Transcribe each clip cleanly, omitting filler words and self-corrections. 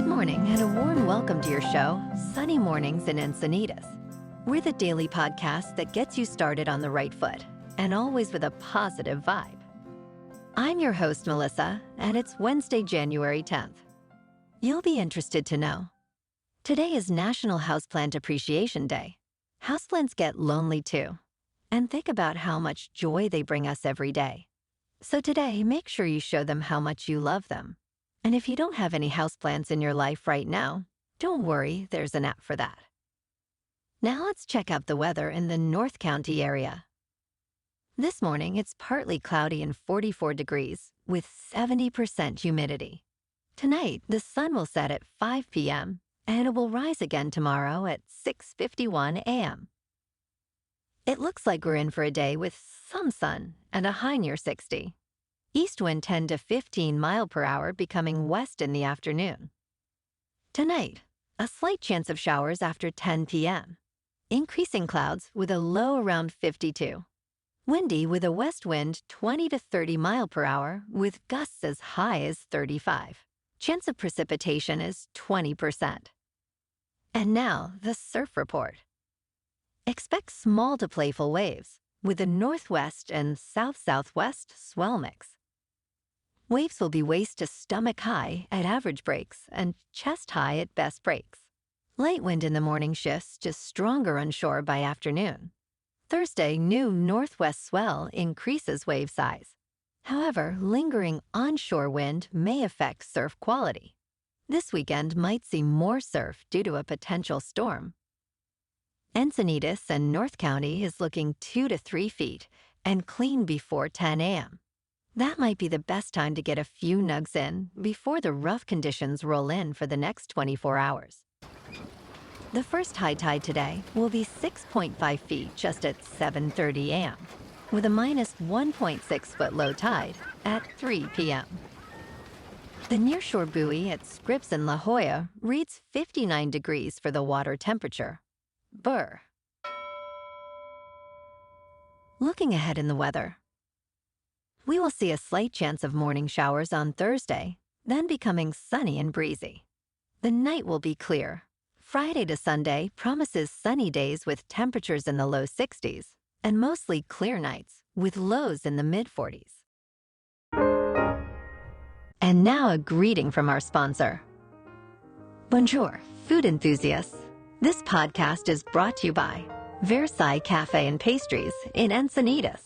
Good morning and a warm welcome to your show, Sunny Mornings in Encinitas. We're the daily podcast that gets you started on the right foot and always with a positive vibe. I'm your host, Melissa, and it's Wednesday, January 10th. You'll be interested to know. Today is National Houseplant Appreciation Day. Houseplants get lonely too, and think about how much joy they bring us every day. So today, make sure you show them how much you love them. And if you don't have any houseplants in your life right now, don't worry, there's an app for that. Now let's check out the weather in the North County area. This morning, it's partly cloudy and 44 degrees with 70% humidity. Tonight, the sun will set at 5 p.m. and it will rise again tomorrow at 6:51 a.m. It looks like we're in for a day with some sun and a high near 60. East wind 10 to 15 mile per hour becoming west in the afternoon. Tonight, a slight chance of showers after 10 p.m. Increasing clouds with a low around 52. Windy with a west wind 20 to 30 mile per hour with gusts as high as 35. Chance of precipitation is 20%. And now, the surf report. Expect small to playful waves with a northwest and south-southwest swell mix. Waves will be waist to stomach high at average breaks and chest high at best breaks. Light wind in the morning shifts to stronger onshore by afternoon. Thursday, new northwest swell increases wave size. However, lingering onshore wind may affect surf quality. This weekend might see more surf due to a potential storm. Encinitas and North County is looking 2 to 3 feet and clean before 10 a.m. That might be the best time to get a few nugs in before the rough conditions roll in for the next 24 hours. The first high tide today will be 6.5 feet just at 7:30 a.m., with a minus 1.6 foot low tide at 3 p.m. The nearshore buoy at Scripps in La Jolla reads 59 degrees for the water temperature. Bourne. Looking ahead in the weather. We will see a slight chance of morning showers on Thursday, then becoming sunny and breezy. The night will be clear. Friday to Sunday promises sunny days with temperatures in the low 60s and mostly clear nights with lows in the mid-40s. And now a greeting from our sponsor. Bonjour, food enthusiasts. This podcast is brought to you by Versailles Cafe and Pastries in Encinitas.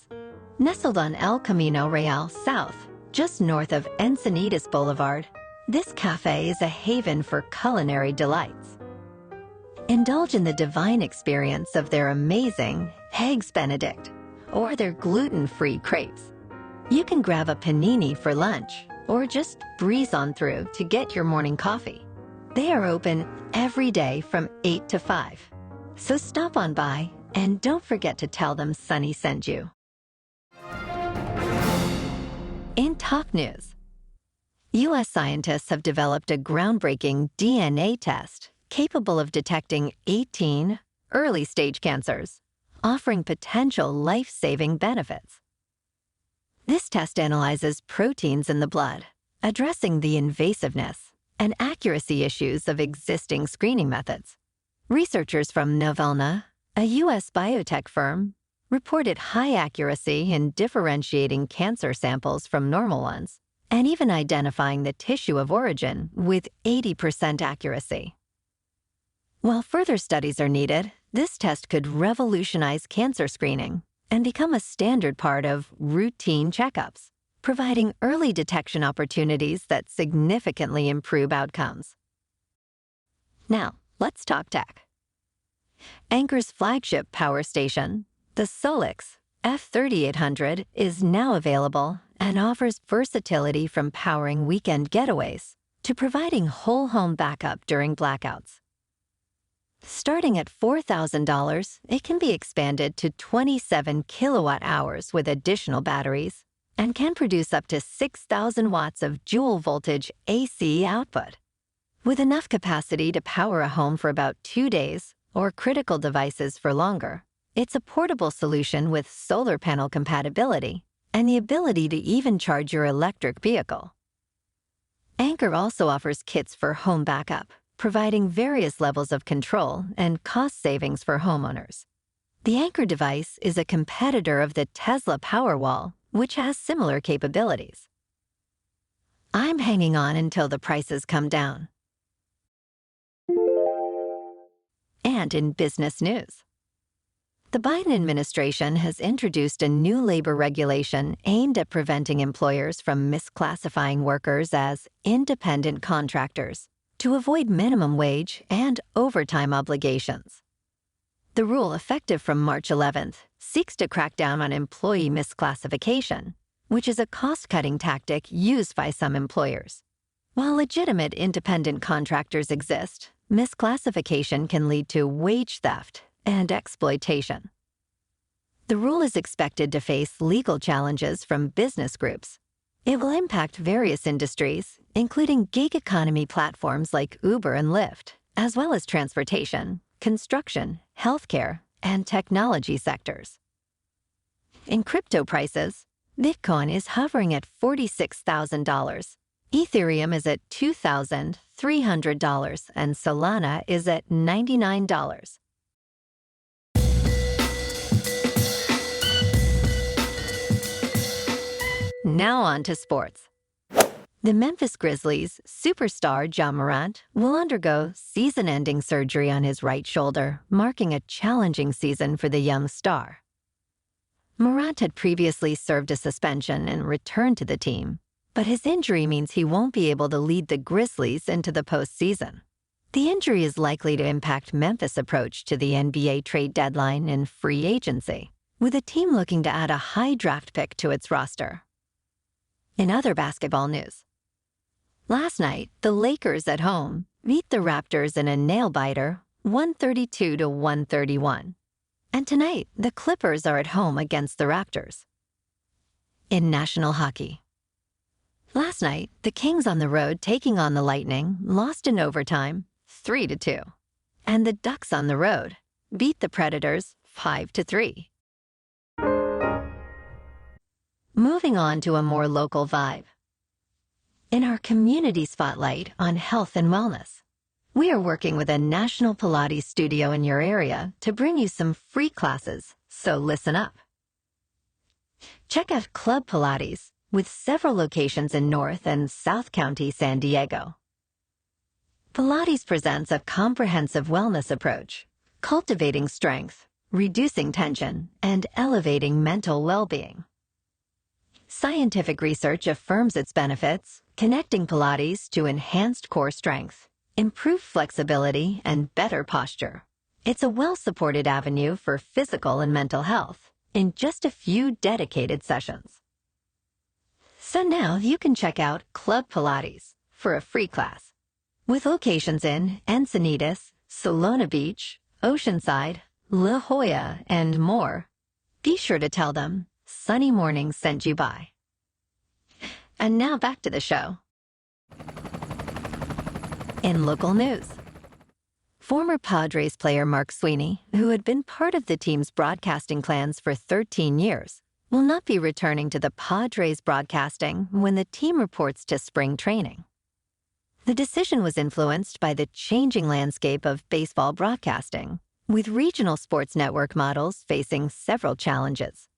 Nestled on El Camino Real South, just north of Encinitas Boulevard, this cafe is a haven for culinary delights. Indulge in the divine experience of their amazing Eggs Benedict or their gluten-free crepes. You can grab a panini for lunch or just breeze on through to get your morning coffee. They are open every day from 8 to 5. So stop on by and don't forget to tell them Sunny sent you. In top news, U.S. scientists have developed a groundbreaking DNA test capable of detecting 18 early-stage cancers, offering potential life-saving benefits. This test analyzes proteins in the blood, addressing the invasiveness and accuracy issues of existing screening methods. Researchers from Novelna, a U.S. biotech firm, reported high accuracy in differentiating cancer samples from normal ones, and even identifying the tissue of origin with 80% accuracy. While further studies are needed, this test could revolutionize cancer screening and become a standard part of routine checkups, providing early detection opportunities that significantly improve outcomes. Now, let's talk tech. Anker's flagship power station, the Solix F3800, is now available and offers versatility from powering weekend getaways to providing whole home backup during blackouts. Starting at $4,000, it can be expanded to 27 kilowatt hours with additional batteries and can produce up to 6,000 watts of dual voltage AC output. With enough capacity to power a home for about 2 days or critical devices for longer, it's a portable solution with solar panel compatibility and the ability to even charge your electric vehicle. Anker also offers kits for home backup, providing various levels of control and cost savings for homeowners. The Anker device is a competitor of the Tesla Powerwall, which has similar capabilities. I'm hanging on until the prices come down. And in business news, the Biden administration has introduced a new labor regulation aimed at preventing employers from misclassifying workers as independent contractors to avoid minimum wage and overtime obligations. The rule, effective from March 11th, seeks to crack down on employee misclassification, which is a cost-cutting tactic used by some employers. While legitimate independent contractors exist, misclassification can lead to wage theft and exploitation. The rule is expected to face legal challenges from business groups. It will impact various industries, including gig economy platforms like Uber and Lyft, as well as transportation, construction, healthcare, and technology sectors. In crypto prices, Bitcoin is hovering at $46,000. Ethereum is at $2,300, and Solana is at $99. Now on to sports. The Memphis Grizzlies' superstar Ja Morant will undergo season-ending surgery on his right shoulder, marking a challenging season for the young star. Morant had previously served a suspension and returned to the team, but his injury means he won't be able to lead the Grizzlies into the postseason. The injury is likely to impact Memphis' approach to the NBA trade deadline and free agency, with the team looking to add a high draft pick to its roster. In other basketball news, last night, the Lakers at home beat the Raptors in a nail-biter 132-131. And tonight, the Clippers are at home against the Raptors. In national hockey, last night, the Kings on the road taking on the Lightning lost in overtime 3-2. And the Ducks on the road beat the Predators 5-3. Moving on to a more local vibe. In our community spotlight on health and wellness, we are working with a National Pilates studio in your area to bring you some free classes, so listen up. Check out Club Pilates, with several locations in North and South County, San Diego. Pilates presents a comprehensive wellness approach, cultivating strength, reducing tension, and elevating mental well-being. Scientific research affirms its benefits, connecting Pilates to enhanced core strength, improved flexibility, and better posture. It's a well-supported avenue for physical and mental health in just a few dedicated sessions. So now you can check out Club Pilates for a free class. With locations in Encinitas, Solana Beach, Oceanside, La Jolla, and more, be sure to tell them Sunny Mornings sent you by. And now back to the show. In local news, former Padres player Mark Sweeney, who had been part of the team's broadcasting plans for 13 years, will not be returning to the Padres broadcasting when the team reports to spring training. The decision was influenced by the changing landscape of baseball broadcasting, with regional sports network models facing several challenges.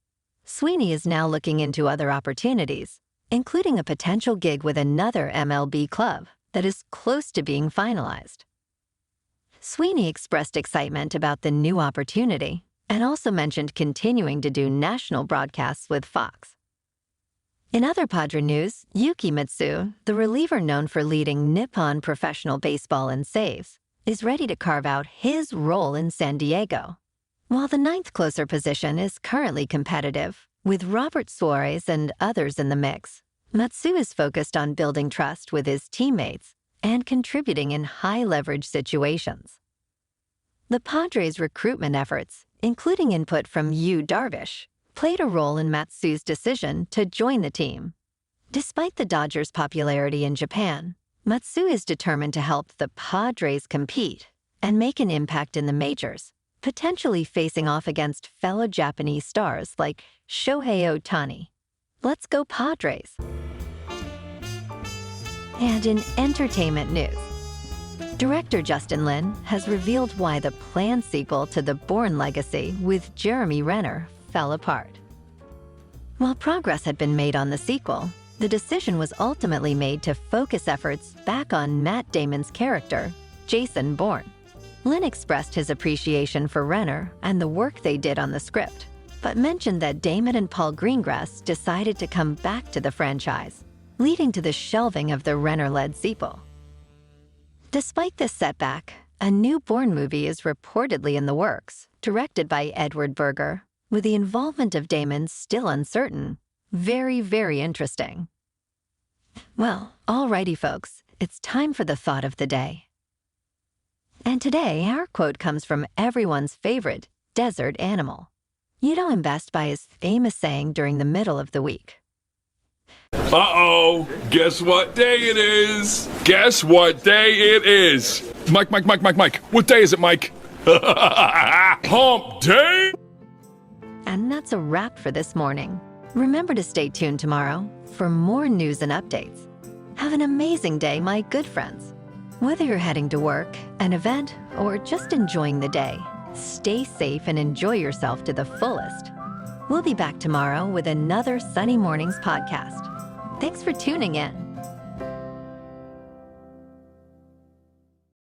Sweeney is now looking into other opportunities, including a potential gig with another MLB club that is close to being finalized. Sweeney expressed excitement about the new opportunity and also mentioned continuing to do national broadcasts with Fox. In other Padre news, Yuki Mitsu, the reliever known for leading Nippon Professional Baseball in saves, is ready to carve out his role in San Diego. While the ninth closer position is currently competitive, with Robert Suarez and others in the mix, Matsu is focused on building trust with his teammates and contributing in high-leverage situations. The Padres' recruitment efforts, including input from Yu Darvish, played a role in Matsu's decision to join the team. Despite the Dodgers' popularity in Japan, Matsu is determined to help the Padres compete and make an impact in the majors, potentially facing off against fellow Japanese stars like Shohei Ohtani. Let's go Padres! And in entertainment news, director Justin Lin has revealed why the planned sequel to the Bourne legacy with Jeremy Renner fell apart. While progress had been made on the sequel, the decision was ultimately made to focus efforts back on Matt Damon's character, Jason Bourne. Lin expressed his appreciation for Renner and the work they did on the script, but mentioned that Damon and Paul Greengrass decided to come back to the franchise, leading to the shelving of the Renner-led sequel. Despite this setback, a new Bourne movie is reportedly in the works, directed by Edward Berger, with the involvement of Damon still uncertain. Very, very interesting. Well, alrighty folks, it's time for the thought of the day. And today, our quote comes from everyone's favorite desert animal. You know him best by his famous saying during the middle of the week. Uh-oh, guess what day it is? Guess what day it is? Mike, what day is it, Mike? Hump day? And that's a wrap for this morning. Remember to stay tuned tomorrow for more news and updates. Have an amazing day, my good friends. Whether you're heading to work, an event, or just enjoying the day, stay safe and enjoy yourself to the fullest. We'll be back tomorrow with another Sunny Mornings podcast. Thanks for tuning in.